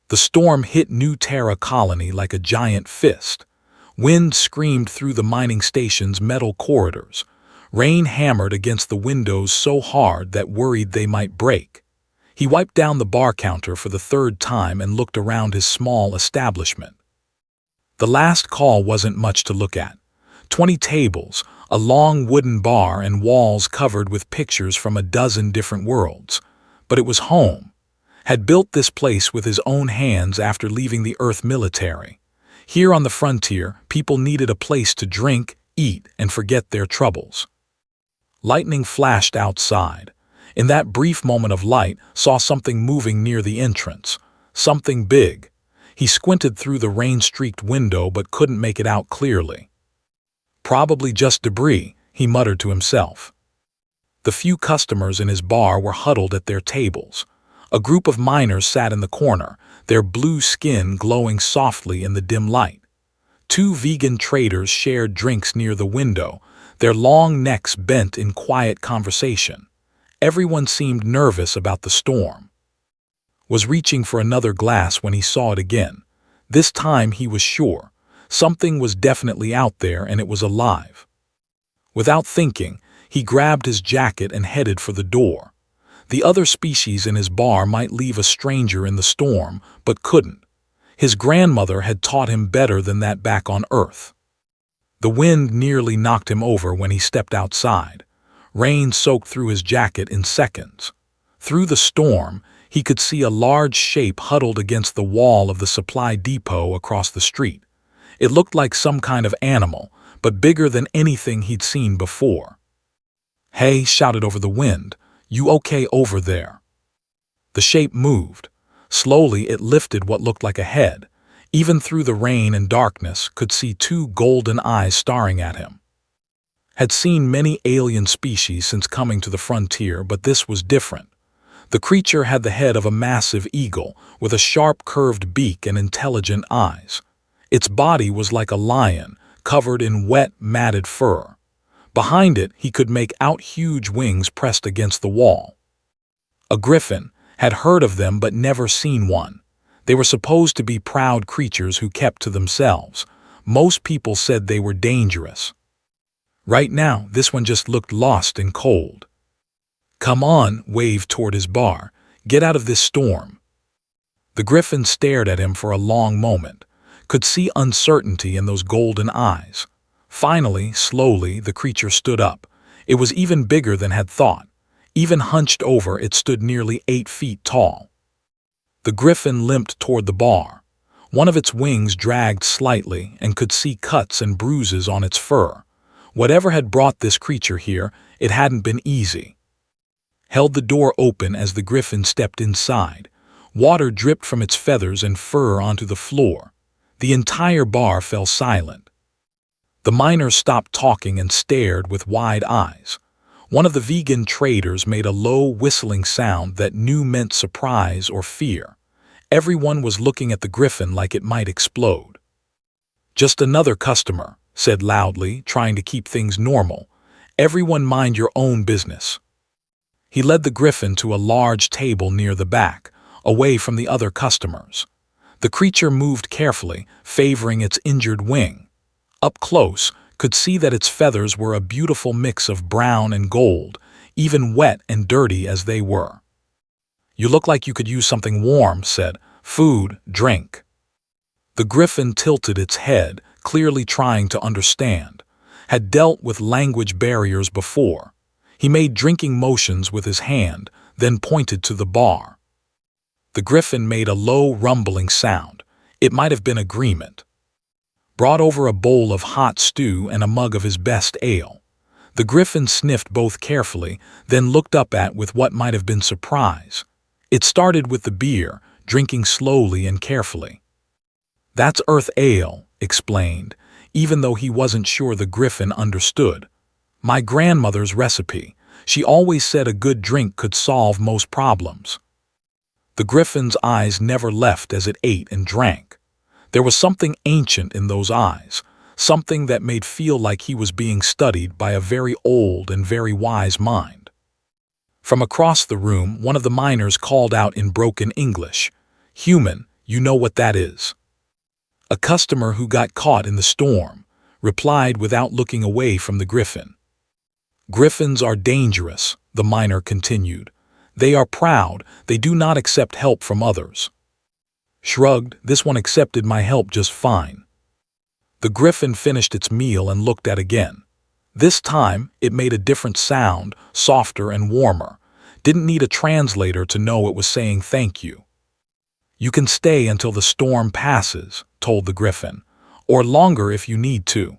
The storm hit New Terra Colony like a giant fist. Wind screamed through the mining station's metal corridors. Rain hammered against the windows so hard that worried they might break. He wiped down the bar counter for the third time and looked around his small establishment. The last call wasn't much to look at. 20 tables, a long wooden bar, and walls covered with pictures from a dozen different worlds. But it was home. Had built this place with his own hands after leaving the Earth military. Here on the frontier, people needed a place to drink, eat, and forget their troubles. Lightning flashed outside. In that brief moment of light, saw something moving near the entrance. Something big. He squinted through the rain-streaked window but couldn't make it out clearly. Probably just debris, he muttered to himself. The few customers in his bar were huddled at their tables. A group of miners sat in the corner, their blue skin glowing softly in the dim light. 2 vegan traders shared drinks near the window, their long necks bent in quiet conversation. Everyone seemed nervous about the storm. Was reaching for another glass when he saw it again. This time he was sure. Something was definitely out there and it was alive. Without thinking, he grabbed his jacket and headed for the door. The other species in his bar might leave a stranger in the storm, but couldn't. His grandmother had taught him better than that back on Earth. The wind nearly knocked him over when he stepped outside. Rain soaked through his jacket in seconds. Through the storm, he could see a large shape huddled against the wall of the supply depot across the street. It looked like some kind of animal, but bigger than anything he'd seen before. "Hey," shouted over the wind, "you okay over there?" The shape moved. Slowly it lifted what looked like a head. Even through the rain and darkness, could see 2 golden eyes staring at him. Had seen many alien species since coming to the frontier, but this was different. The creature had the head of a massive eagle, with a sharp curved beak and intelligent eyes. Its body was like a lion, covered in wet, matted fur. Behind it, he could make out huge wings pressed against the wall. A griffin, had heard of them but never seen one. They were supposed to be proud creatures who kept to themselves. Most people said they were dangerous. Right now, this one just looked lost and cold. "Come on," waved toward his bar. "Get out of this storm." The griffin stared at him for a long moment. Could see uncertainty in those golden eyes. Finally, slowly, the creature stood up. It was even bigger than had thought. Even hunched over, it stood nearly 8 feet tall. The griffin limped toward the bar. One of its wings dragged slightly and could see cuts and bruises on its fur. Whatever had brought this creature here, it hadn't been easy. Held the door open as the griffin stepped inside. Water dripped from its feathers and fur onto the floor. The entire bar fell silent. The miners stopped talking and stared with wide eyes. One of the vegan traders made a low whistling sound that knew meant surprise or fear. Everyone was looking at the griffin like it might explode. "Just another customer," said loudly, trying to keep things normal. "Everyone mind your own business." He led the griffin to a large table near the back, away from the other customers. The creature moved carefully, favoring its injured wing. Up close, could see that its feathers were a beautiful mix of brown and gold, even wet and dirty as they were. "You look like you could use something warm," said. "Food, drink." The griffin tilted its head, clearly trying to understand. Had dealt with language barriers before. He made drinking motions with his hand, then pointed to the bar. The griffin made a low rumbling sound. It might have been agreement. Brought over a bowl of hot stew and a mug of his best ale. The griffin sniffed both carefully, then looked up with what might have been surprise. It started with the beer, drinking slowly and carefully. "That's Earth ale," explained, even though he wasn't sure the griffin understood. "My grandmother's recipe. She always said a good drink could solve most problems." The griffin's eyes never left as it ate and drank. There was something ancient in those eyes, something that made feel like he was being studied by a very old and very wise mind. From across the room, one of the miners called out in broken English, "Human, You know what that is. A customer who got caught in the storm replied without looking away from the Griffin. Griffins are dangerous, the miner continued. They are proud, they do not accept help from others. Shrugged, this one accepted my help just fine. The Griffin finished its meal and looked at again. This time, it made a different sound, softer and warmer. Didn't need a translator to know it was saying thank you. You can stay until the storm passes, told the Griffin, or longer if you need to.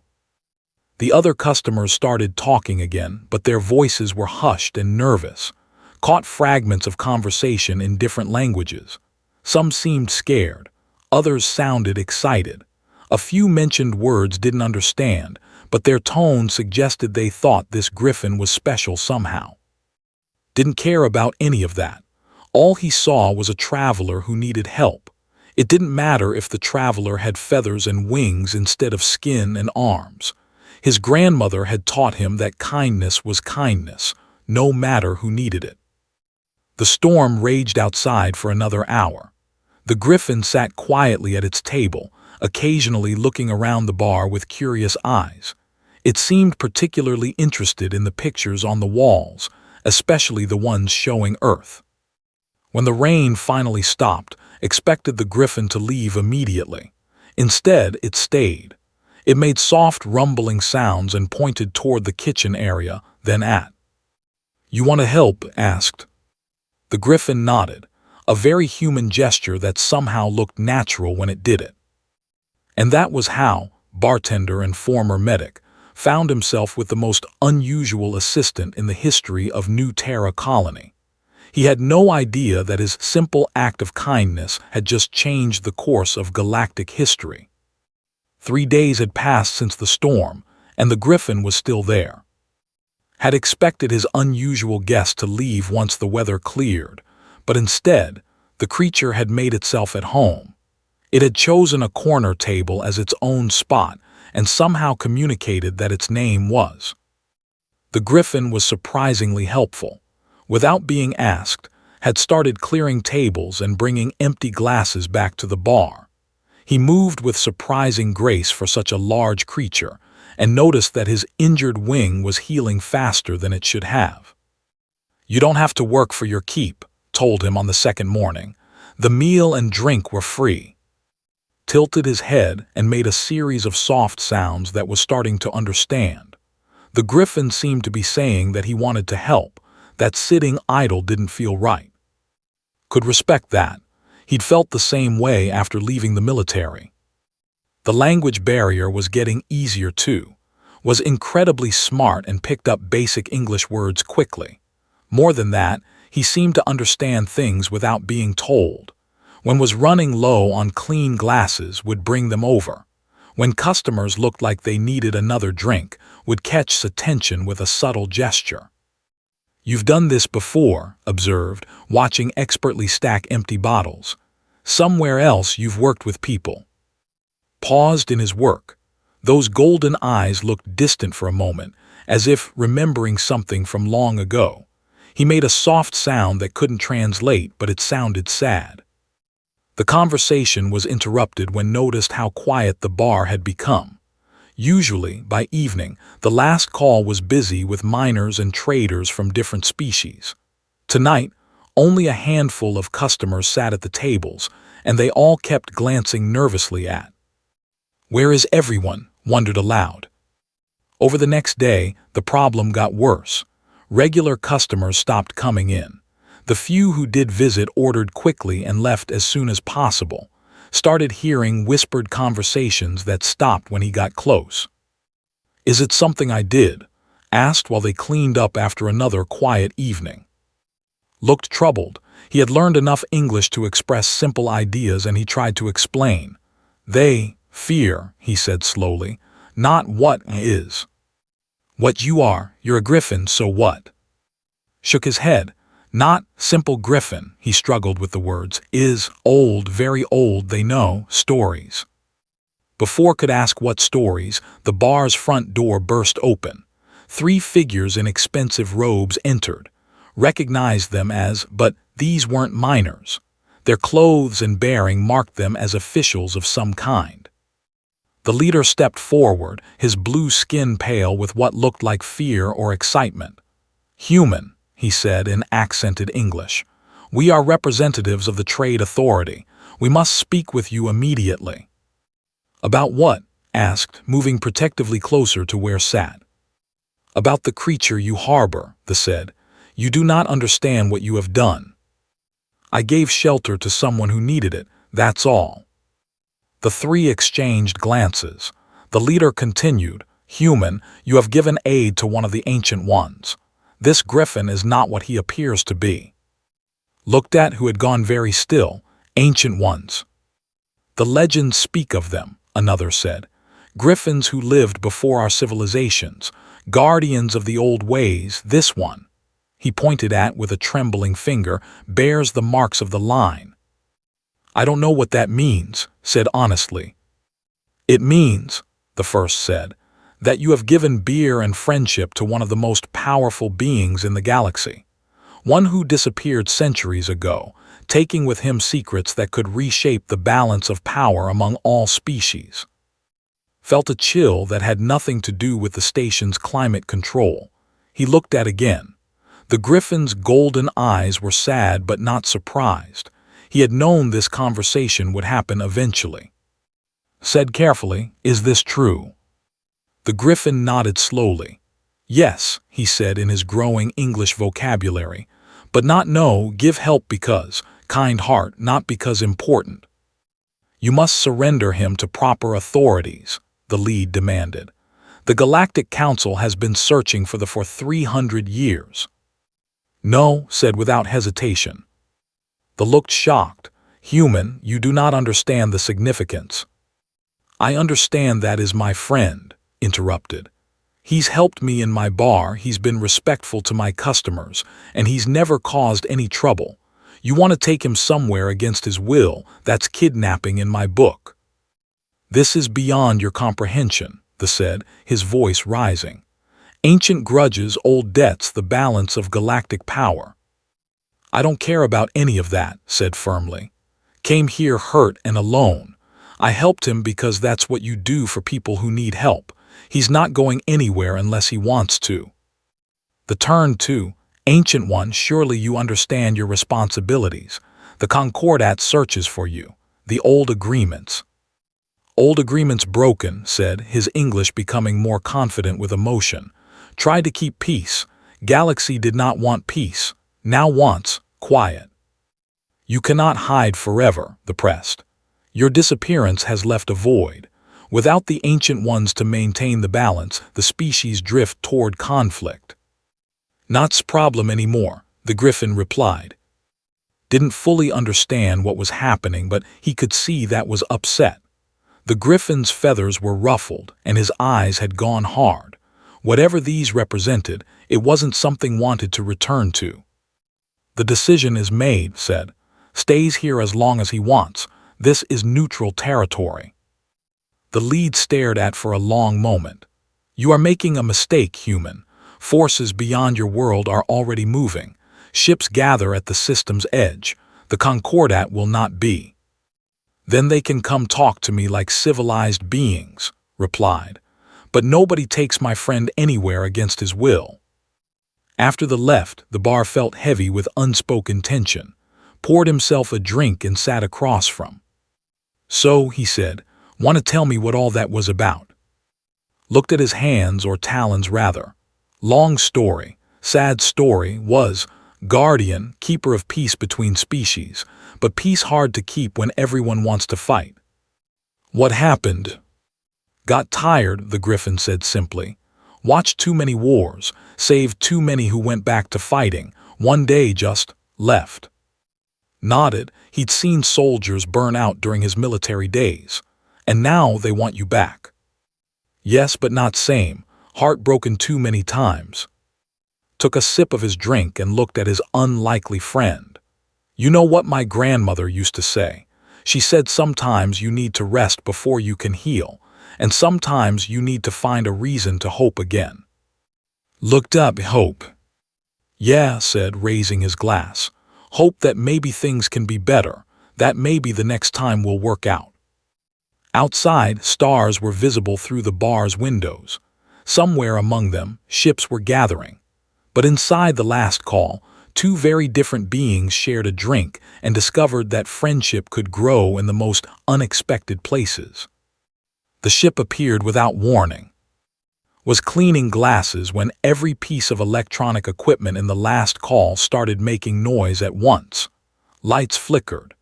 The other customers started talking again, but their voices were hushed and nervous, caught fragments of conversation in different languages. Some seemed scared, others sounded excited. A few mentioned words didn't understand, but their tone suggested they thought this Griffin was special somehow. Didn't care about any of that. All he saw was a traveler who needed help. It didn't matter if the traveler had feathers and wings instead of skin and arms. His grandmother had taught him that kindness was kindness, no matter who needed it. The storm raged outside for another hour. The Griffin sat quietly at its table, occasionally looking around the bar with curious eyes. It seemed particularly interested in the pictures on the walls, especially the ones showing Earth. When the rain finally stopped, expected the Griffin to leave immediately. Instead, it stayed. It made soft rumbling sounds and pointed toward the kitchen area, then at. "You want to help?" asked. The Griffin nodded, a very human gesture that somehow looked natural when it did it. And that was how, bartender and former medic, found himself with the most unusual assistant in the history of New Terra Colony. He had no idea that his simple act of kindness had just changed the course of galactic history. 3 days had passed since the storm, and the Griffin was still there. Had expected his unusual guest to leave once the weather cleared, but instead, the creature had made itself at home. It had chosen a corner table as its own spot and somehow communicated that its name was. The Griffin was surprisingly helpful. Without being asked, had started clearing tables and bringing empty glasses back to the bar. He moved with surprising grace for such a large creature, and noticed that his injured wing was healing faster than it should have. "You don't have to work for your keep," told him on the second morning. "The meal and drink were free." Tilted his head and made a series of soft sounds that was starting to understand. The Griffin seemed to be saying that he wanted to help, that sitting idle didn't feel right. Could respect that. He'd felt the same way after leaving the military. The language barrier was getting easier too, was incredibly smart and picked up basic English words quickly. More than that, he seemed to understand things without being told. When was running low on clean glasses, would bring them over. When customers looked like they needed another drink, would catch attention with a subtle gesture. "You've done this before," observed, watching expertly stack empty bottles. "Somewhere else you've worked with people." Paused in his work. Those golden eyes looked distant for a moment, as if remembering something from long ago. He made a soft sound that couldn't translate, but it sounded sad. The conversation was interrupted when noticed how quiet the bar had become. Usually, by evening, the last call was busy with miners and traders from different species. Tonight, only a handful of customers sat at the tables, and they all kept glancing nervously at. "Where is everyone?" wondered aloud. Over the next day, the problem got worse. Regular customers stopped coming in. The few who did visit ordered quickly and left as soon as possible. Started hearing whispered conversations that stopped when he got close. "Is it something I did?" asked while they cleaned up after another quiet evening. Looked troubled. He had learned enough English to express simple ideas, and he tried to explain. "They fear," he said slowly, "not what is. What you are, you're a Griffin, so what?" Shook his head. "Not simple Griffin," he struggled with the words, "is old, very old, they know, stories." Before could ask what stories, the bar's front door burst open. 3 figures in expensive robes entered. Recognized them as, but these weren't miners. Their clothes and bearing marked them as officials of some kind. The leader stepped forward, his blue skin pale with what looked like fear or excitement. "Human," he said in accented English. "We are representatives of the trade authority. We must speak with you immediately." "About what?" asked, moving protectively closer to where sat. "About the creature you harbor," the said. "You do not understand what you have done." "I gave shelter to someone who needed it, that's all." The three exchanged glances. The leader continued, "Human, you have given aid to one of the Ancient Ones. This Griffin is not what he appears to be." Looked at who had gone very still. "Ancient Ones." "The legends speak of them," another said. "Griffins who lived before our civilizations, guardians of the old ways. This one," he pointed at with a trembling finger, "bears the marks of the line." "I don't know what that means," said honestly. "It means," the first said, "that you have given beer and friendship to one of the most powerful beings in the galaxy. One who disappeared centuries ago, taking with him secrets that could reshape the balance of power among all species." Felt a chill that had nothing to do with the station's climate control. He looked at again. The Griffin's golden eyes were sad but not surprised. He had known this conversation would happen eventually. Said carefully, "Is this true?" The Griffin nodded slowly. "Yes," he said in his growing English vocabulary, "but not no, give help because, kind heart, not because important." "You must surrender him to proper authorities," the lead demanded. "The Galactic Council has been searching for 300 years. "No," said without hesitation. The looked shocked. "Human, you do not understand the significance." "I understand that is my friend," interrupted. "He's helped me in my bar, he's been respectful to my customers, and he's never caused any trouble. You want to take him somewhere against his will, that's kidnapping in my book." "This is beyond your comprehension," the said, his voice rising. "Ancient grudges, old debts, the balance of galactic power." "I don't care about any of that," said firmly. "Came here hurt and alone. I helped him because that's what you do for people who need help. He's not going anywhere unless he wants to." The turn to, "Ancient One, surely you understand your responsibilities. The Concordat searches for you. The old agreements." "Old agreements broken," said, his English becoming more confident with emotion. "Tried to keep peace. Galaxy did not want peace. Now wants quiet." "You cannot hide forever," the pressed. "Your disappearance has left a void. Without the Ancient Ones to maintain the balance, the species drift toward conflict." "Not's problem anymore," the Griffin replied. Didn't fully understand what was happening, but he could see that was upset. The Griffin's feathers were ruffled, and his eyes had gone hard. Whatever these represented, it wasn't something wanted to return to. "The decision is made," said. "Stays here as long as he wants. This is neutral territory." The lead stared at for a long moment. "You are making a mistake, human. Forces beyond your world are already moving. Ships gather at the system's edge. The Concordat will not be." "Then they can come talk to me like civilized beings," replied. "But nobody takes my friend anywhere against his will." After the left, the bar felt heavy with unspoken tension. Poured himself a drink and sat across from. "So," he said, "want to tell me what all that was about?" Looked at his hands, or talons rather. "Long story, sad story, was guardian, keeper of peace between species, but peace hard to keep when everyone wants to fight." "What happened?" "Got tired," the Griffin said simply. "Watched too many wars, saved too many who went back to fighting. One day just left." Nodded. He'd seen soldiers burn out during his military days. "And now they want you back." "Yes, but not same. Heartbroken too many times." Took a sip of his drink and looked at his unlikely friend. "You know what my grandmother used to say? She said sometimes you need to rest before you can heal, and sometimes you need to find a reason to hope again." Looked up. "Hope?" "Yeah," said, raising his glass. "Hope that maybe things can be better. That may be the next time we'll work out. Outside, stars were visible through the bar's windows. Somewhere among them, ships were gathering. But inside the last call, two very different beings shared a drink and discovered that friendship could grow in the most unexpected places. The ship appeared without warning, was cleaning glasses when every piece of electronic equipment in the last call started making noise at once. Lights flickered.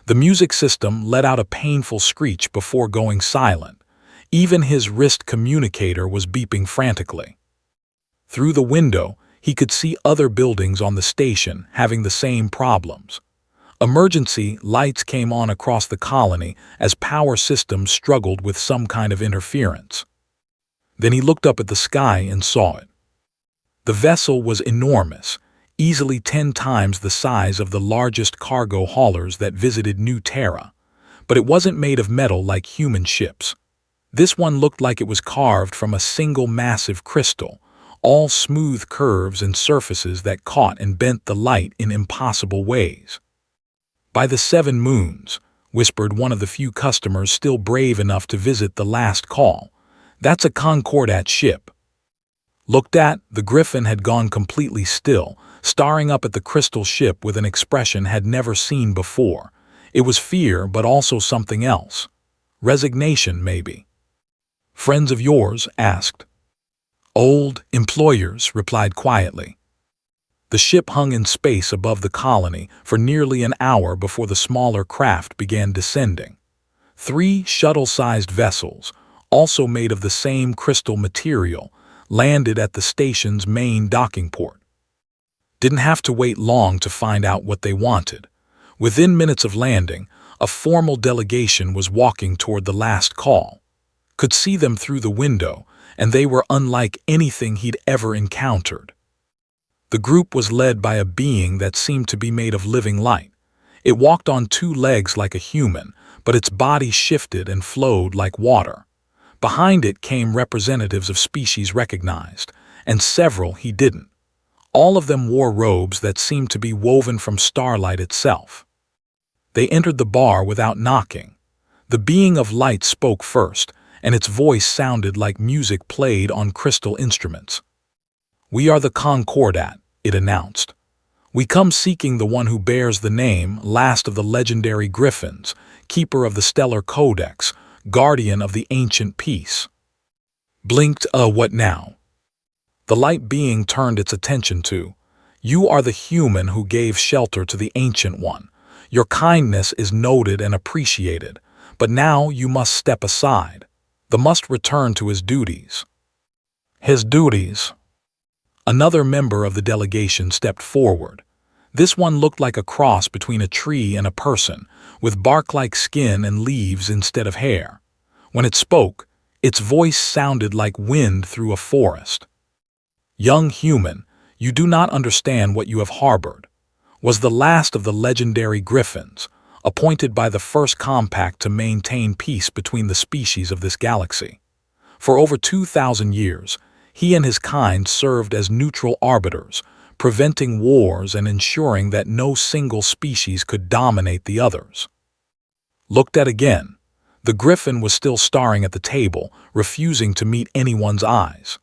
The music system let out a painful screech before going silent. Even his wrist communicator was beeping frantically. Through the window, he could see other buildings on the station having the same problems. Emergency lights came on across the colony as power systems struggled with some kind of interference. Then he looked up at the sky and saw it. The vessel was enormous, easily 10 times the size of the largest cargo haulers that visited New Terra, but it wasn't made of metal like human ships. This one looked like it was carved from a single massive crystal, all smooth curves and surfaces that caught and bent the light in impossible ways. "By the 7 moons," whispered one of the few customers still brave enough to visit the last call. "That's a Concordat ship." Looked at, the Griffin had gone completely still, staring up at the crystal ship with an expression had never seen before. It was fear, but also something else. Resignation, maybe. "Friends of yours?" asked. "Old employers," replied quietly. The ship hung in space above the colony for nearly an hour before the smaller craft began descending. 3 shuttle-sized vessels, also made of the same crystal material, landed at the station's main docking port. Didn't have to wait long to find out what they wanted. Within minutes of landing, a formal delegation was walking toward the last call. Could see them through the window, and they were unlike anything he'd ever encountered. The group was led by a being that seemed to be made of living light. It walked on 2 legs like a human, but its body shifted and flowed like water. Behind it came representatives of species recognized, and several he didn't. All of them wore robes that seemed to be woven from starlight itself. They entered the bar without knocking. The being of light spoke first, and its voice sounded like music played on crystal instruments. "We are the Concordat," it announced. "We come seeking the one who bears the name, last of the legendary Griffins, keeper of the stellar codex, guardian of the ancient peace." Blinked, what now? The light being turned its attention to. "You are the human who gave shelter to the Ancient One. Your kindness is noted and appreciated, but now you must step aside. The must return to his duties." "His duties?" Another member of the delegation stepped forward. This one looked like a cross between a tree and a person, with bark-like skin and leaves instead of hair. When it spoke, its voice sounded like wind through a forest. "Young human, you do not understand what you have harbored," was the last of the legendary Griffins, appointed by the first compact to maintain peace between the species of this galaxy. For over 2,000 years, he and his kind served as neutral arbiters, preventing wars and ensuring that no single species could dominate the others. Looked at again, the Griffin was still staring at the table, refusing to meet anyone's eyes.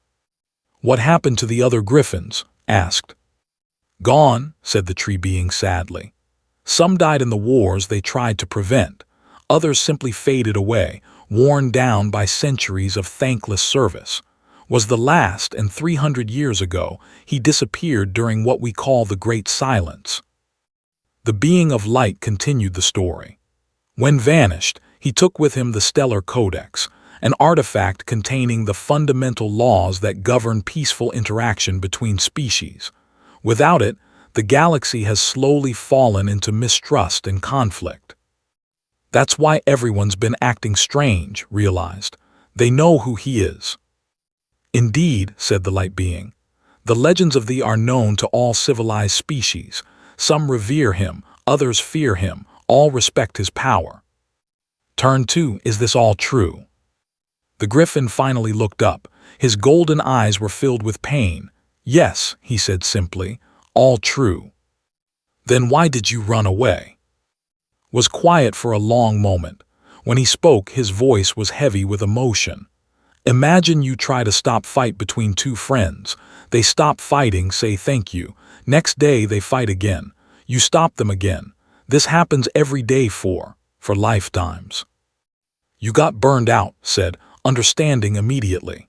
"What happened to the other Griffins?" asked. "Gone," said the tree being sadly. "Some died in the wars they tried to prevent. Others simply faded away, worn down by centuries of thankless service. Was the last, and 300 years ago, he disappeared during what we call the Great Silence." The being of light continued the story. "When vanished, he took with him the Stellar Codex, an artifact containing the fundamental laws that govern peaceful interaction between species. Without it, the galaxy has slowly fallen into mistrust and conflict. That's why everyone's been acting strange," realized. "They know who he is." "Indeed," said the light being. "The legends of thee are known to all civilized species. Some revere him, others fear him, all respect his power." Turn 2, is this all true? The Griffin finally looked up. His golden eyes were filled with pain. "Yes," he said simply, "all true." "Then why did you run away?" was quiet for a long moment. When he spoke, his voice was heavy with emotion. Imagine you try to stop fight between two friends. They stop fighting, say thank you. Next day they fight again. You stop them again. This happens every day for lifetimes. You got burned out, said, understanding immediately.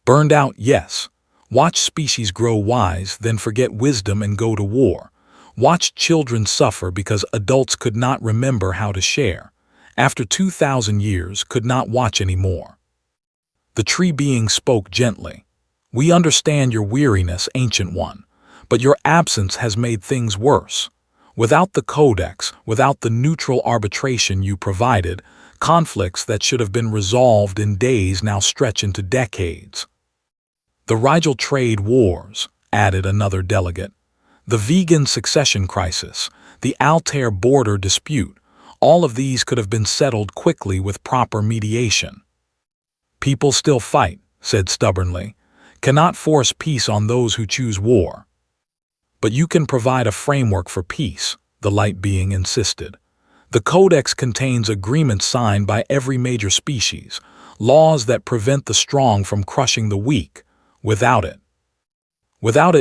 Burned out, yes. Watch species grow wise, then forget wisdom and go to war. Watch children suffer because adults could not remember how to share. After 2,000 years, could not watch anymore. The tree being spoke gently. We understand your weariness, Ancient One, but your absence has made things worse. Without the codex, without the neutral arbitration you provided, conflicts that should have been resolved in days now stretch into decades. The Rigel trade wars, added another delegate. The vegan succession crisis, the Altair border dispute, all of these could have been settled quickly with proper mediation. People still fight, said stubbornly. Cannot force peace on those who choose war. But you can provide a framework for peace, the light being insisted. The Codex contains agreements signed by every major species, laws that prevent the strong from crushing the weak. Without it,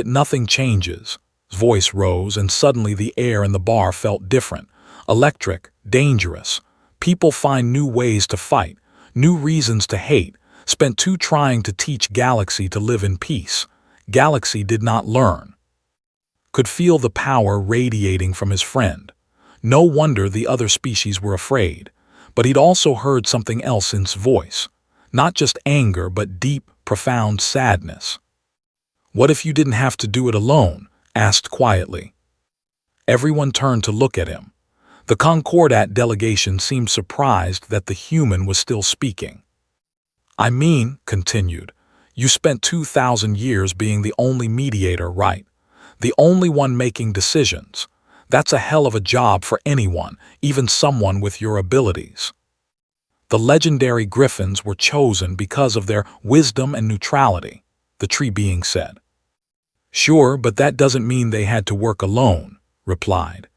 nothing changes. His voice rose, and suddenly the air in the bar felt different, electric, dangerous. People find new ways to fight, new reasons to hate, spent too trying to teach Galaxy to live in peace. Galaxy did not learn. Could feel the power radiating from his friend. No wonder the other species were afraid. But he'd also heard something else in his voice. Not just anger, but deep, profound sadness. What if you didn't have to do it alone? Asked quietly. Everyone turned to look at him. The Concordat delegation seemed surprised that the human was still speaking. I mean, continued, you spent 2,000 years being the only mediator, right? The only one making decisions. That's a hell of a job for anyone, even someone with your abilities. The legendary Griffins were chosen because of their wisdom and neutrality, the tree being said. Sure, but that doesn't mean they had to work alone, replied.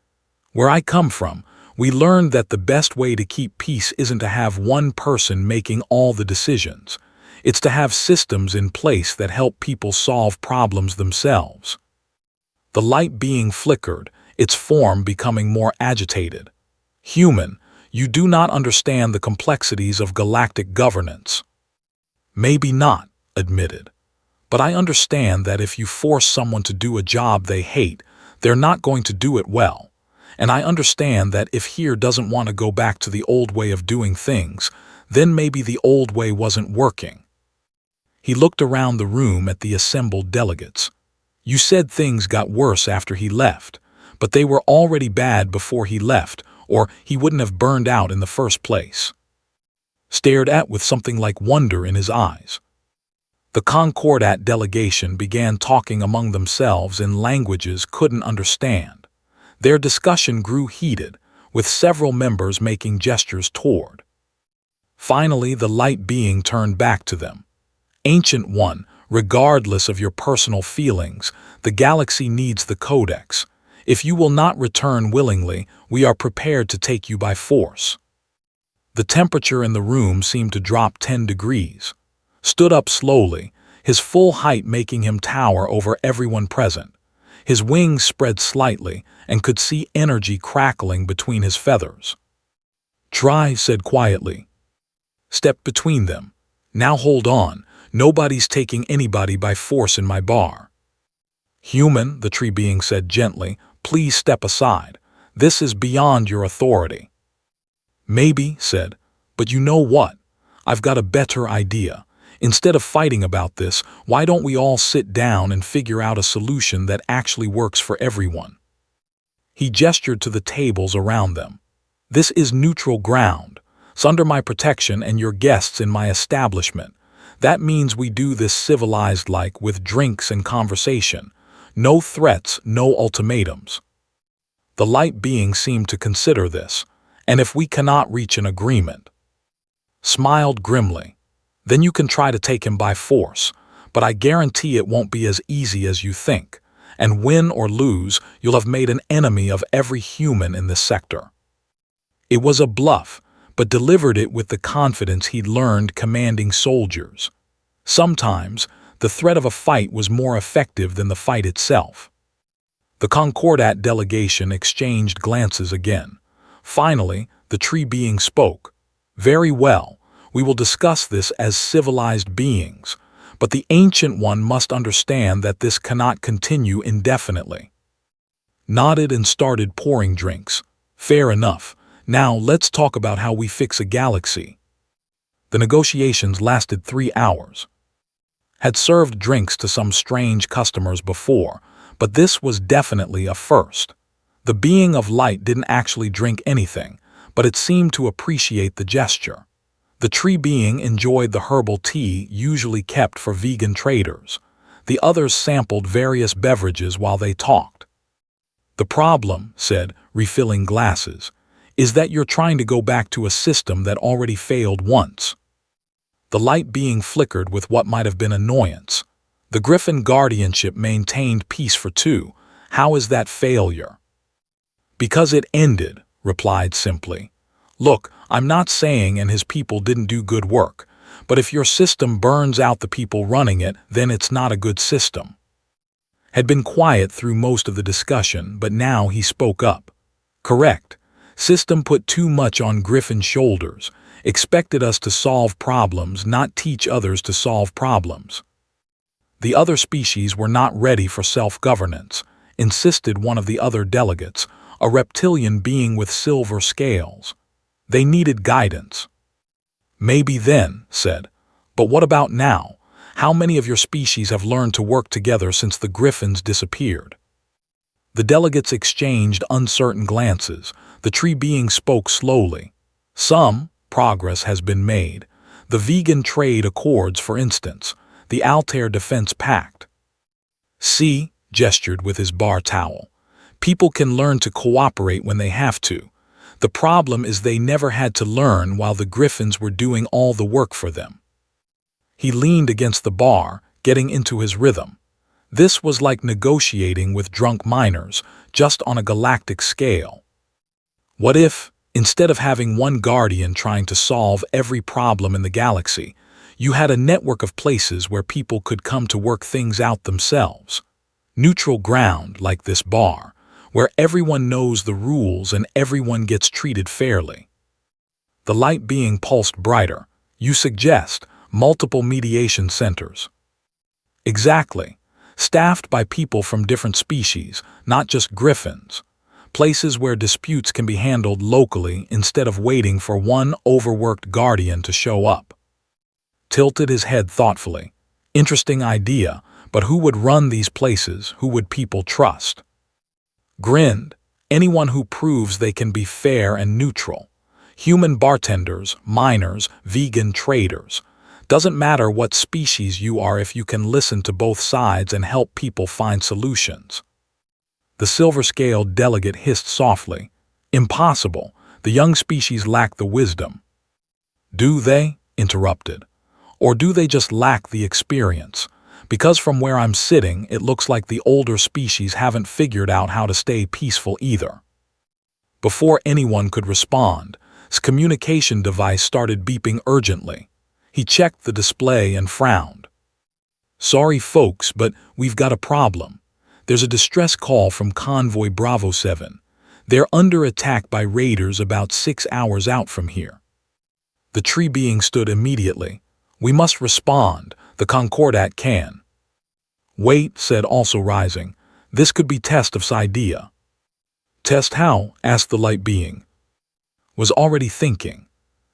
Where I come from, we learned that the best way to keep peace isn't to have one person making all the decisions. It's to have systems in place that help people solve problems themselves. The light being flickered, its form becoming more agitated. Human, you do not understand the complexities of galactic governance. Maybe not, admitted. But I understand that if you force someone to do a job they hate, they're not going to do it well. And I understand that if here doesn't want to go back to the old way of doing things, then maybe the old way wasn't working. He looked around the room at the assembled delegates. You said things got worse after he left, but they were already bad before he left, or he wouldn't have burned out in the first place. Stared at with something like wonder in his eyes. The Concordat delegation began talking among themselves in languages couldn't understand. Their discussion grew heated, with several members making gestures toward. Finally, the light being turned back to them. Ancient One, regardless of your personal feelings, the galaxy needs the Codex. If you will not return willingly, we are prepared to take you by force. The temperature in the room seemed to drop 10 degrees. Stood up slowly, his full height making him tower over everyone present. His wings spread slightly, and could see energy crackling between his feathers. Try, said quietly. Step between them. Now hold on. Nobody's taking anybody by force in my bar. Human, the tree being said gently, please step aside. This is beyond your authority. Maybe, said, but you know what? I've got a better idea. Instead of fighting about this, why don't we all sit down and figure out a solution that actually works for everyone? He gestured to the tables around them. This is neutral ground. It's under my protection and your guests in my establishment. That means we do this civilized-like with drinks and conversation. No threats, no ultimatums. The light being seemed to consider this, and if we cannot reach an agreement, smiled grimly, then you can try to take him by force, but I guarantee it won't be as easy as you think, and win or lose, you'll have made an enemy of every human in this sector. It was a bluff, but delivered it with the confidence he'd learned commanding soldiers. Sometimes, the threat of a fight was more effective than the fight itself. The Concordat delegation exchanged glances again. Finally, the tree being spoke. "Very well, we will discuss this as civilized beings, but the Ancient One must understand that this cannot continue indefinitely." Nodded and started pouring drinks. "Fair enough. Now let's talk about how we fix a galaxy." The negotiations lasted 3 hours. Had served drinks to some strange customers before, but this was definitely a first. The being of light didn't actually drink anything, but it seemed to appreciate the gesture. The tree being enjoyed the herbal tea usually kept for vegan traders. The others sampled various beverages while they talked. "The problem," said, refilling glasses, "is that you're trying to go back to a system that already failed once." The light being flickered with what might have been annoyance. "The Griffin guardianship maintained peace for 2. How is that failure?" "Because it ended," replied simply. "Look, I'm not saying and his people didn't do good work, but if your system burns out the people running it, then it's not a good system." Had been quiet through most of the discussion, but now he spoke up. "Correct. System put too much on Griffin's shoulders, expected us to solve problems, not teach others to solve problems." The other species were not ready for self-governance, insisted one of the other delegates, a reptilian being with silver scales. They needed guidance. "Maybe then," said. "But what about now? How many of your species have learned to work together since the Griffins disappeared?" The delegates exchanged uncertain glances. The tree being spoke slowly. "Some progress has been made. The vegan trade accords, for instance. The Altair Defense Pact." "See," gestured with his bar towel. "People can learn to cooperate when they have to. The problem is they never had to learn while the Griffins were doing all the work for them." He leaned against the bar, getting into his rhythm. This was like negotiating with drunk miners, just on a galactic scale. What if, instead of having one guardian trying to solve every problem in the galaxy, you had a network of places where people could come to work things out themselves? Neutral ground, like this bar, where everyone knows the rules and everyone gets treated fairly. The light being pulsed brighter. "You suggest multiple mediation centers." "Exactly. Staffed by people from different species, not just Griffins. Places where disputes can be handled locally instead of waiting for one overworked guardian to show up." Tilted his head thoughtfully. "Interesting idea, but who would run these places? Who would people trust?" Grinned. "Anyone who proves they can be fair and neutral. Human bartenders, miners, vegan traders. Doesn't matter what species you are if you can listen to both sides and help people find solutions." The silver-scaled delegate hissed softly. "Impossible. The young species lack the wisdom." "Do they?" interrupted. "Or do they just lack the experience? Because from where I'm sitting, it looks like the older species haven't figured out how to stay peaceful either." Before anyone could respond, his communication device started beeping urgently. He checked the display and frowned. "Sorry folks, but we've got a problem. There's a distress call from Convoy Bravo 7. They're under attack by raiders about 6 hours out from here." The tree being stood immediately. "We must respond. The Concordat can." "Wait," said, also rising. "This could be test of idea." "Test how?" asked the light being. Was already thinking.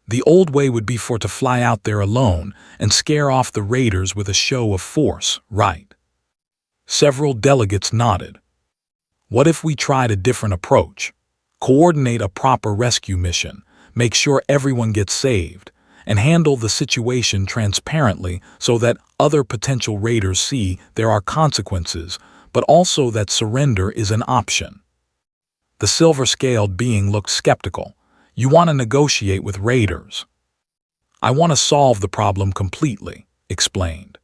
The old way would be for to fly out there alone and scare off the raiders with a show of force, right? Several delegates nodded. "What if we tried a different approach? Coordinate a proper rescue mission, make sure everyone gets saved, and handle the situation transparently so that other potential raiders see there are consequences, but also that surrender is an option." The silver-scaled being looked skeptical. "You want to negotiate with raiders?" "I want to solve the problem completely," explained.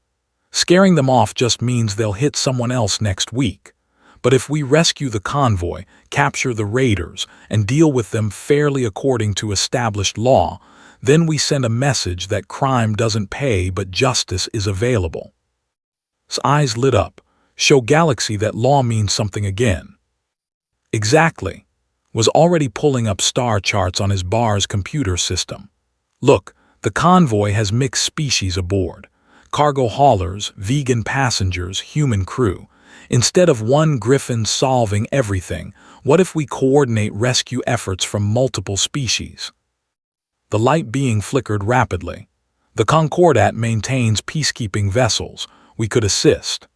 "Scaring them off just means they'll hit someone else next week. But if we rescue the convoy, capture the raiders, and deal with them fairly according to established law, then we send a message that crime doesn't pay but justice is available." His eyes lit up. "Show Galaxy that law means something again." "Exactly." Was already pulling up star charts on his bar's computer system. "Look, the convoy has mixed species aboard. Cargo haulers, vegan passengers, human crew. Instead of one Griffin solving everything, what if we coordinate rescue efforts from multiple species?" The light being flickered rapidly. "The Concordat maintains peacekeeping vessels. We could assist."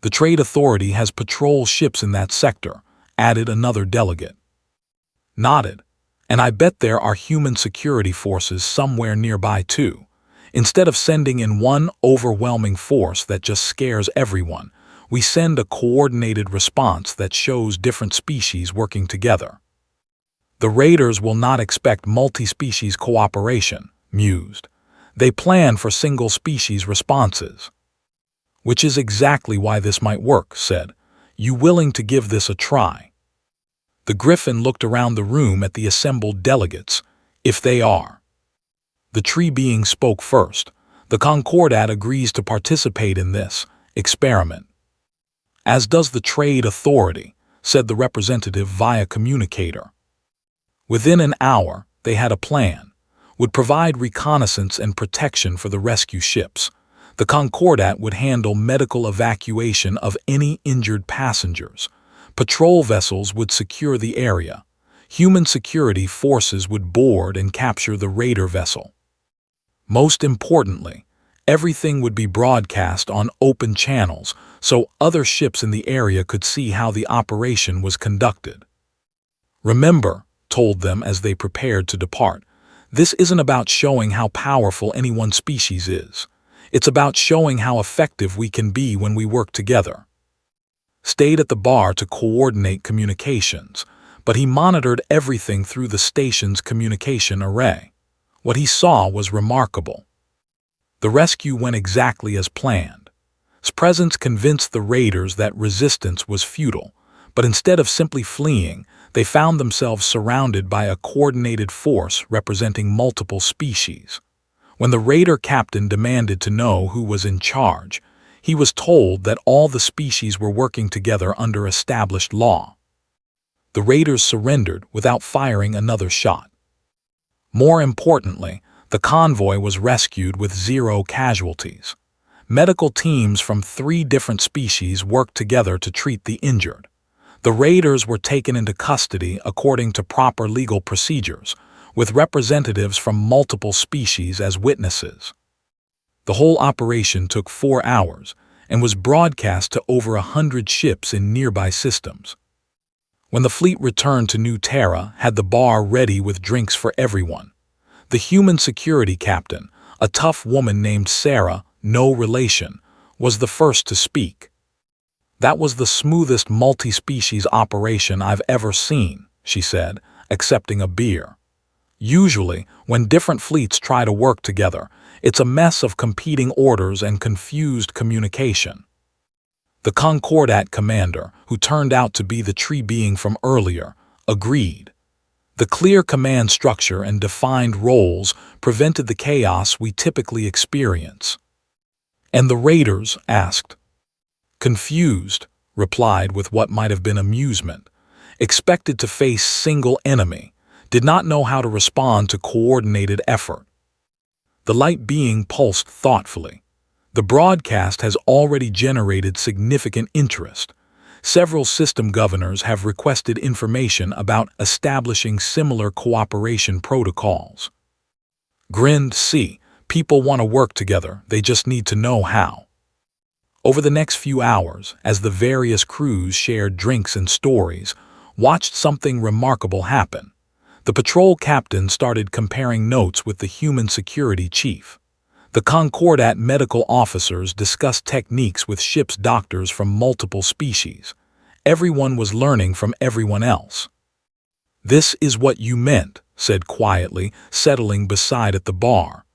"The Trade Authority has patrol ships in that sector," added another delegate. Nodded. "And I bet there are human security forces somewhere nearby too. Instead of sending in one overwhelming force that just scares everyone, we send a coordinated response that shows different species working together." "The raiders will not expect multi-species cooperation," mused. "They plan for single-species responses." "Which is exactly why this might work," said. "You willing to give this a try?" The Griffin looked around the room at the assembled delegates. "If they are." The tree being spoke first. "The Concordat agrees to participate in this experiment." "As does the Trade Authority," said the representative via communicator. Within an hour, they had a plan. Would provide reconnaissance and protection for the rescue ships. The Concordat would handle medical evacuation of any injured passengers. Patrol vessels would secure the area. Human security forces would board and capture the raider vessel. Most importantly, everything would be broadcast on open channels so other ships in the area could see how the operation was conducted. "Remember," told them as they prepared to depart, "this isn't about showing how powerful any one species is. It's about showing how effective we can be when we work together." Stayed at the bar to coordinate communications, but he monitored everything through the station's communication array. What he saw was remarkable. The rescue went exactly as planned. His presence convinced the raiders that resistance was futile, but instead of simply fleeing, they found themselves surrounded by a coordinated force representing multiple species. When the raider captain demanded to know who was in charge, he was told that all the species were working together under established law. The raiders surrendered without firing another shot. More importantly, the convoy was rescued with 0 casualties. Medical teams from 3 different species worked together to treat the injured. The raiders were taken into custody according to proper legal procedures, with representatives from multiple species as witnesses. The whole operation took 4 hours and was broadcast to over 100 ships in nearby systems. When the fleet returned to New Terra, had the bar ready with drinks for everyone. The human security captain, a tough woman named Sarah, no relation, was the first to speak. "That was the smoothest multi-species operation I've ever seen," she said, accepting a beer. "Usually, when different fleets try to work together, it's a mess of competing orders and confused communication." The Concordat commander, who turned out to be the tree being from earlier, agreed. The clear command structure and defined roles prevented the chaos we typically experience. "And the raiders?" asked. "Confused," replied with what might have been amusement. "Expected to face single enemy. Did not know how to respond to coordinated effort." The light being pulsed thoughtfully. "The broadcast has already generated significant interest. Several system governors have requested information about establishing similar cooperation protocols." Grinned. "See, people want to work together, they just need to know how." Over the next few hours, as the various crews shared drinks and stories, watched something remarkable happen. The patrol captain started comparing notes with the human security chief. The Concordat medical officers discussed techniques with ship's doctors from multiple species. Everyone was learning from everyone else. "This is what you meant," said quietly, settling beside at the bar.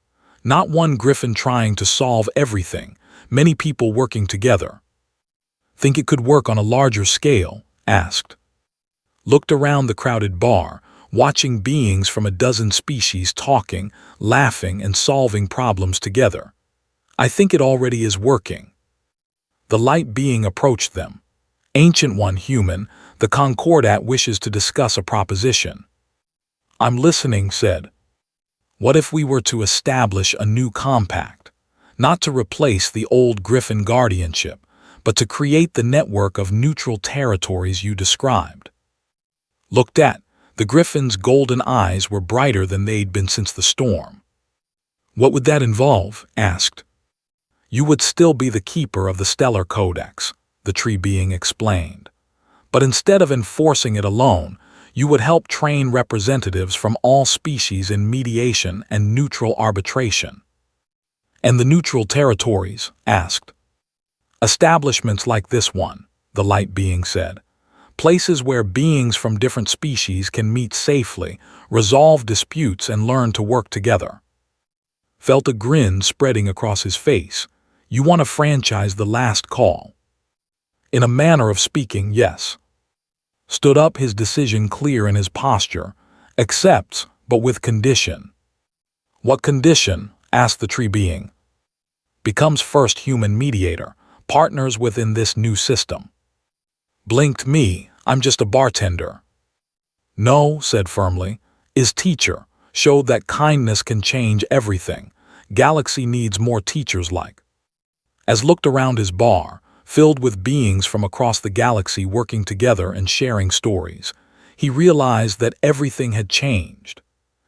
"Not one Griffin trying to solve everything, many people working together." Think it could work on a larger scale? Asked. Looked around the crowded bar, watching beings from a dozen species talking, laughing, and solving problems together. I think it already is working. The light being approached them. Ancient One human, the Concordat wishes to discuss a proposition. I'm listening, said. What if we were to establish a new compact? Not to replace the old Griffin guardianship, but to create the network of neutral territories you described. Looked at, the Griffin's golden eyes were brighter than they'd been since the storm. What would that involve? Asked. You would still be the keeper of the Stellar Codex, the tree being explained. But instead of enforcing it alone, you would help train representatives from all species in mediation and neutral arbitration. And the neutral territories? Asked. Establishments like this one, the light being said. Places where beings from different species can meet safely, resolve disputes, and learn to work together. Felt a grin spreading across his face. You want to franchise the last call? In a manner of speaking, yes. Stood up, his decision clear in his posture. Accepts, but with condition. What condition? Asked the tree being. Becomes first human mediator, partners within this new system. Blinked me, I'm just a bartender. No, said firmly, is teacher, showed that kindness can change everything. Galaxy needs more teachers like. As looked around his bar, filled with beings from across the galaxy working together and sharing stories, he realized that everything had changed.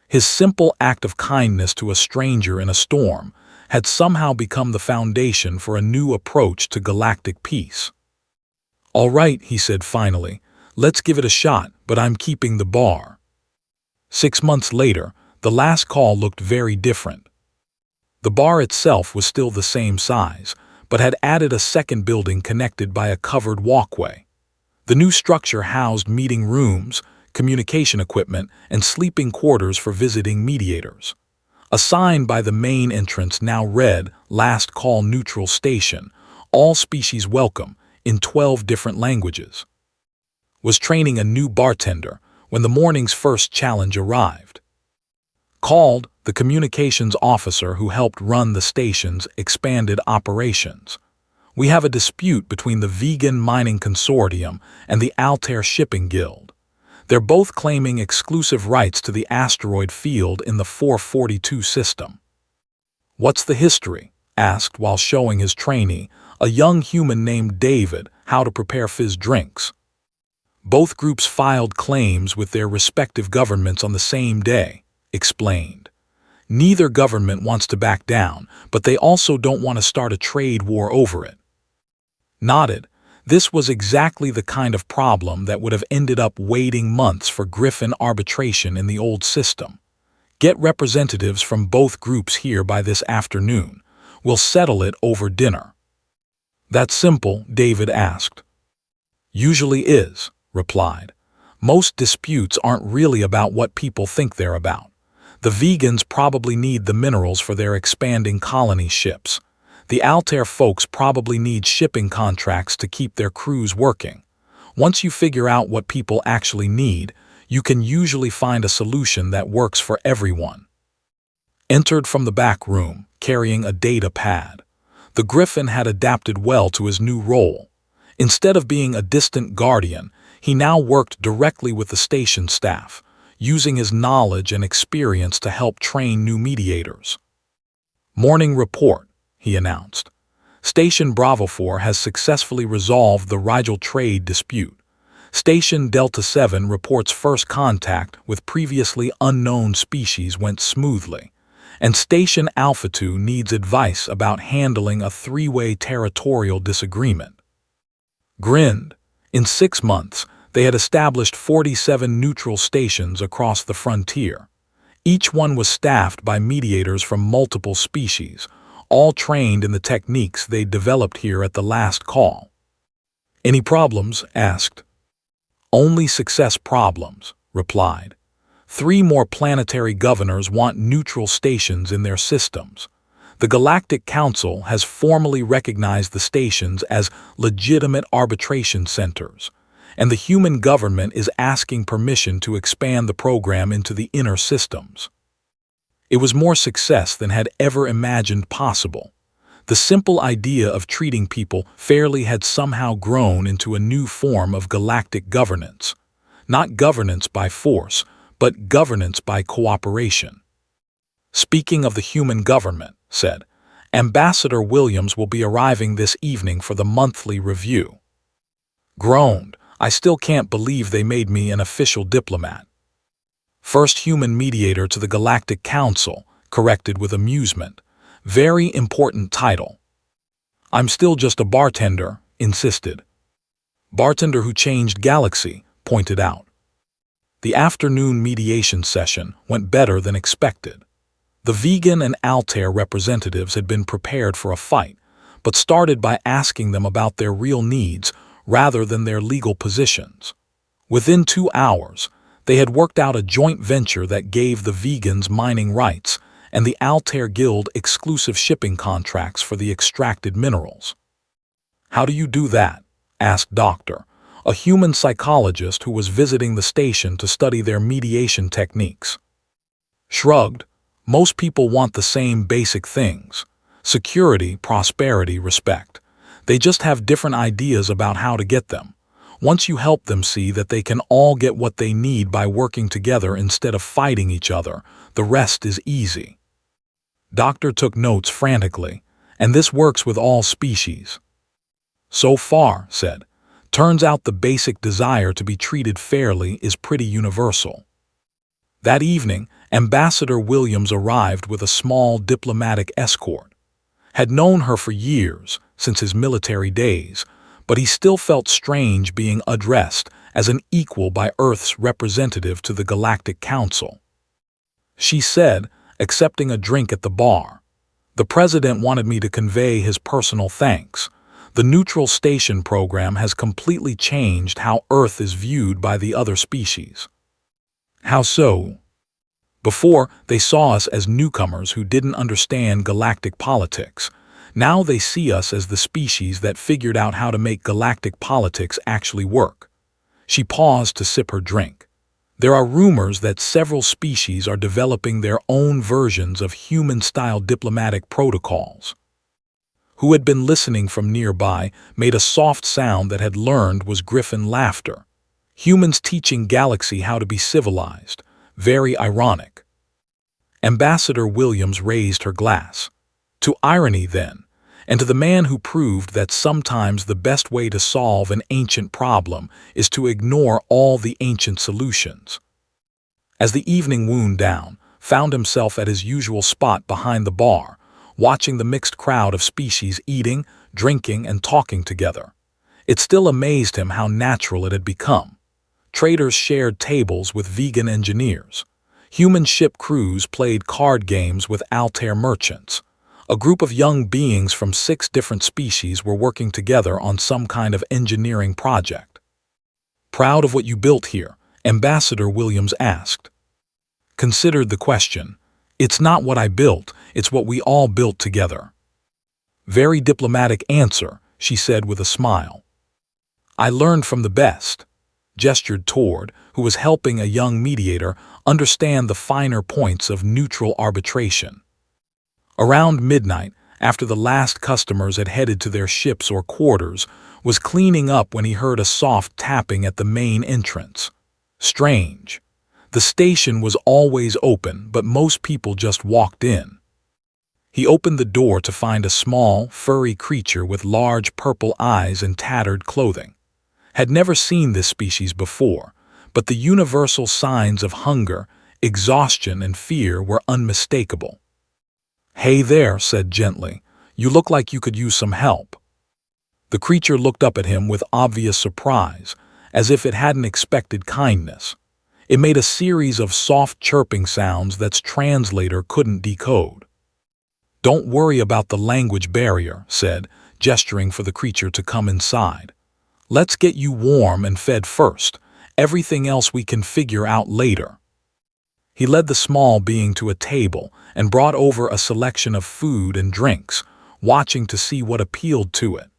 His simple act of kindness to a stranger in a storm had somehow become the foundation for a new approach to galactic peace. All right, he said finally, let's give it a shot, but I'm keeping the bar. 6 months later, the last call looked very different. The bar itself was still the same size, but had added a second building connected by a covered walkway. The new structure housed meeting rooms, communication equipment, and sleeping quarters for visiting mediators. A sign by the main entrance now read, Last Call Neutral Station, all species welcome, in 12 different languages. Was training a new bartender when the morning's first challenge arrived. Called, the communications officer who helped run the station's expanded operations. We have a dispute between the Vegan Mining Consortium and the Altair Shipping Guild. They're both claiming exclusive rights to the asteroid field in the 442 system. What's the history? Asked while showing his trainee, a young human named David, how to prepare fizz drinks. Both groups filed claims with their respective governments on the same day, explained. Neither government wants to back down, but they also don't want to start a trade war over it. Nodded. This was exactly the kind of problem that would have ended up waiting months for Griffin arbitration in the old system. Get representatives from both groups here by this afternoon. We'll settle it over dinner. That simple? David asked. Usually is, replied. Most disputes aren't really about what people think they're about. The vegans probably need the minerals for their expanding colony ships. The Altair folks probably need shipping contracts to keep their crews working. Once you figure out what people actually need, you can usually find a solution that works for everyone. Entered from the back room, carrying a data pad. The Griffin had adapted well to his new role. Instead of being a distant guardian, he now worked directly with the station staff, using his knowledge and experience to help train new mediators. Morning report, he announced. Station Bravo 4 has successfully resolved the Rigel trade dispute. Station Delta 7 reports first contact with previously unknown species went smoothly, and Station Alpha 2 needs advice about handling a three-way territorial disagreement. Grinned. In 6 months, they had established 47 neutral stations across the frontier. Each one was staffed by mediators from multiple species, all trained in the techniques they developed here at the last call. Any problems? Asked. Only success problems, replied. 3 more planetary governors want neutral stations in their systems. The Galactic Council has formally recognized the stations as legitimate arbitration centers, and the human government is asking permission to expand the program into the inner systems. It was more success than had ever imagined possible. The simple idea of treating people fairly had somehow grown into a new form of galactic governance. Not governance by force, but governance by cooperation. Speaking of the human government, said, Ambassador Williams will be arriving this evening for the monthly review. Groaned, I still can't believe they made me an official diplomat. First human mediator to the Galactic Council, corrected with amusement. Very important title. I'm still just a bartender, insisted. Bartender who changed galaxy, pointed out. The afternoon mediation session went better than expected. The vegan and Altair representatives had been prepared for a fight, but started by asking them about their real needs rather than their legal positions. Within 2 hours, they had worked out a joint venture that gave the vegans mining rights and the Altair Guild exclusive shipping contracts for the extracted minerals. How do you do that? Asked Doctor, a human psychologist who was visiting the station to study their mediation techniques. Shrugged, most people want the same basic things: security, prosperity, respect. They just have different ideas about how to get them. Once you help them see that they can all get what they need by working together instead of fighting each other, the rest is easy. Doctor took notes frantically, and this works with all species. So far, said, turns out the basic desire to be treated fairly is pretty universal. That evening, Ambassador Williams arrived with a small diplomatic escort. Had known her for years, since his military days, but he still felt strange being addressed as an equal by Earth's representative to the Galactic Council. She said, accepting a drink at the bar, the President wanted me to convey his personal thanks. The neutral station program has completely changed how Earth is viewed by the other species. How so? Before, they saw us as newcomers who didn't understand galactic politics. Now they see us as the species that figured out how to make galactic politics actually work. She paused to sip her drink. There are rumors that several species are developing their own versions of human-style diplomatic protocols. Who had been listening from nearby made a soft sound that had learned was Griffin laughter. Humans teaching Galaxy how to be civilized. Very ironic. Ambassador Williams raised her glass. To irony, then, and to the man who proved that sometimes the best way to solve an ancient problem is to ignore all the ancient solutions. As the evening wound down, found himself at his usual spot behind the bar, watching the mixed crowd of species eating, drinking, and talking together. It still amazed him how natural it had become. Traders shared tables with vegan engineers. Human ship crews played card games with Altair merchants. A group of young beings from 6 different species were working together on some kind of engineering project. Proud of what you built here? Ambassador Williams asked. Considered the question. It's not what I built, it's what we all built together. Very diplomatic answer, she said with a smile. I learned from the best. Gestured toward, who was helping a young mediator understand the finer points of neutral arbitration. Around midnight, after the last customers had headed to their ships or quarters, was cleaning up when he heard a soft tapping at the main entrance. Strange. The station was always open, but most people just walked in. He opened the door to find a small, furry creature with large purple eyes and tattered clothing. Had never seen this species before, but the universal signs of hunger, exhaustion, and fear were unmistakable. Hey there, said gently. You look like you could use some help. The creature looked up at him with obvious surprise, as if it hadn't expected kindness. It made a series of soft chirping sounds that translator couldn't decode. Don't worry about the language barrier, said, gesturing for the creature to come inside. Let's get you warm and fed first. Everything else we can figure out later. He led the small being to a table and brought over a selection of food and drinks, watching to see what appealed to it.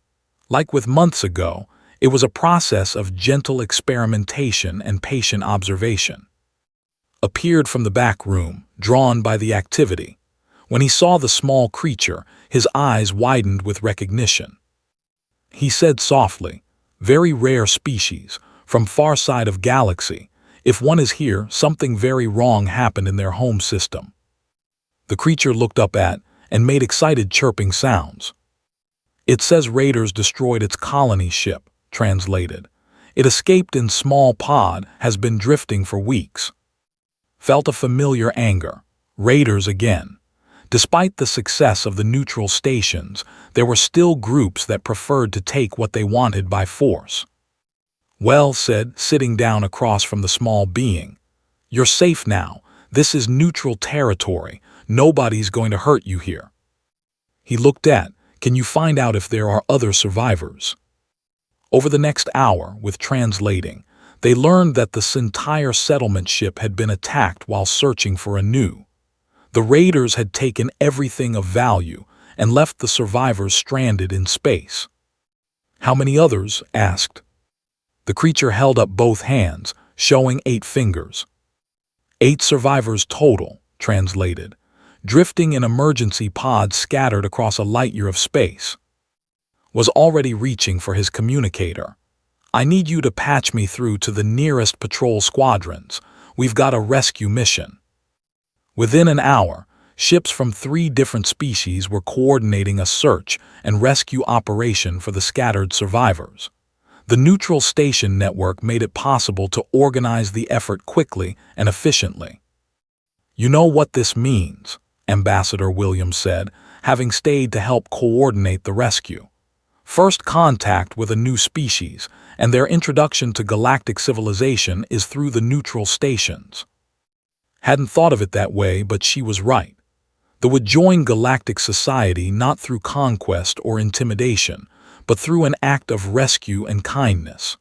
Like with months ago, it was a process of gentle experimentation and patient observation. Appeared from the back room, drawn by the activity. When he saw the small creature, his eyes widened with recognition. He said softly, "Very rare species, from far side of galaxy. If one is here, something very wrong happened in their home system." The creature looked up at and made excited chirping sounds. "It says raiders destroyed its colony ship," translated. "It escaped in small pod, has been drifting for weeks." Felt a familiar anger. Raiders again. Despite the success of the neutral stations, there were still groups that preferred to take what they wanted by force. "Well," said, sitting down across from the small being, "you're safe now. This is neutral territory. Nobody's going to hurt you here." He looked at, "Can you find out if there are other survivors?" Over the next hour, with translating, they learned that this entire settlement ship had been attacked while searching for a new. The raiders had taken everything of value and left the survivors stranded in space. "How many others?" asked. The creature held up both hands, showing 8 fingers. 8 survivors total, translated, drifting in emergency pods scattered across a light year of space. Was already reaching for his communicator. "I need you to patch me through to the nearest patrol squadrons. We've got a rescue mission." Within an hour, ships from 3 different species were coordinating a search and rescue operation for the scattered survivors. The neutral station network made it possible to organize the effort quickly and efficiently. "You know what this means," Ambassador Williams said, having stayed to help coordinate the rescue. "First contact with a new species, and their introduction to galactic civilization is through the neutral stations." Hadn't thought of it that way, but she was right. They would join galactic society not through conquest or intimidation, but through an act of rescue and kindness.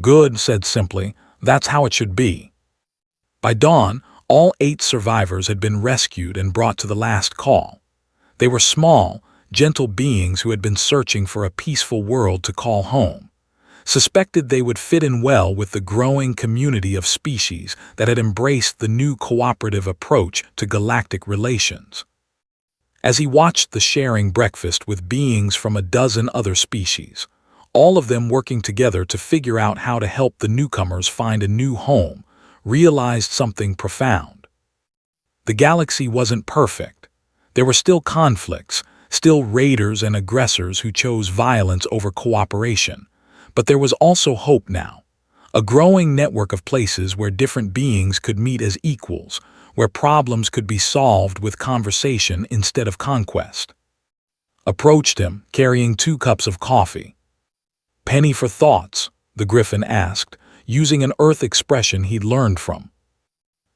"Good," said simply, "that's how it should be." By dawn, all 8 survivors had been rescued and brought to the last call. They were small, gentle beings who had been searching for a peaceful world to call home. Suspected they would fit in well with the growing community of species that had embraced the new cooperative approach to galactic relations. As he watched the sharing breakfast with beings from a dozen other species, all of them working together to figure out how to help the newcomers find a new home, realized something profound. The galaxy wasn't perfect. There were still conflicts, still raiders and aggressors who chose violence over cooperation. But there was also hope now. A growing network of places where different beings could meet as equals, where problems could be solved with conversation instead of conquest. Approached him, carrying 2 cups of coffee. "Penny for thoughts?" the Griffin asked, using an Earth expression he'd learned from.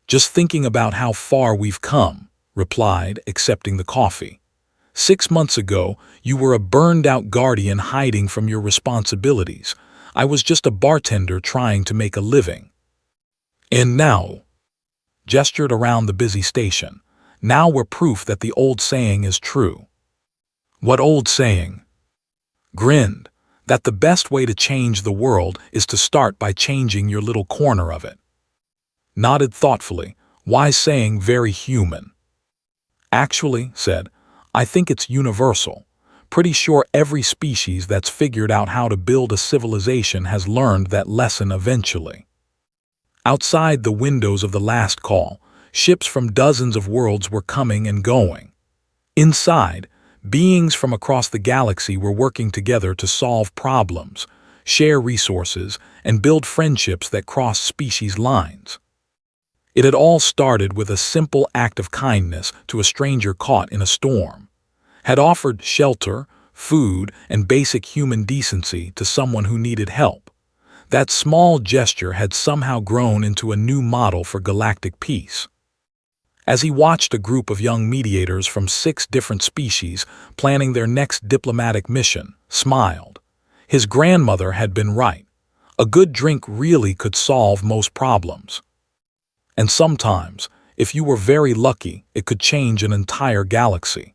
"Just thinking about how far we've come," replied, accepting the coffee. 6 months ago, you were a burned-out guardian hiding from your responsibilities. I was just a bartender trying to make a living. And now," gestured around the busy station, "now we're proof that the old saying is true." "What old saying?" Grinned, "That the best way to change the world is to start by changing your little corner of it." Nodded thoughtfully, wise saying, very human. "Actually," said, "I think it's universal. Pretty sure every species that's figured out how to build a civilization has learned that lesson eventually." Outside the windows of the last call, ships from dozens of worlds were coming and going. Inside, beings from across the galaxy were working together to solve problems, share resources, and build friendships that crossed species lines. It had all started with a simple act of kindness to a stranger caught in a storm. Had offered shelter, food, and basic human decency to someone who needed help. That small gesture had somehow grown into a new model for galactic peace. As he watched a group of young mediators from 6 different species planning their next diplomatic mission, smiled. His grandmother had been right. A good drink really could solve most problems. And sometimes, if you were very lucky, it could change an entire galaxy.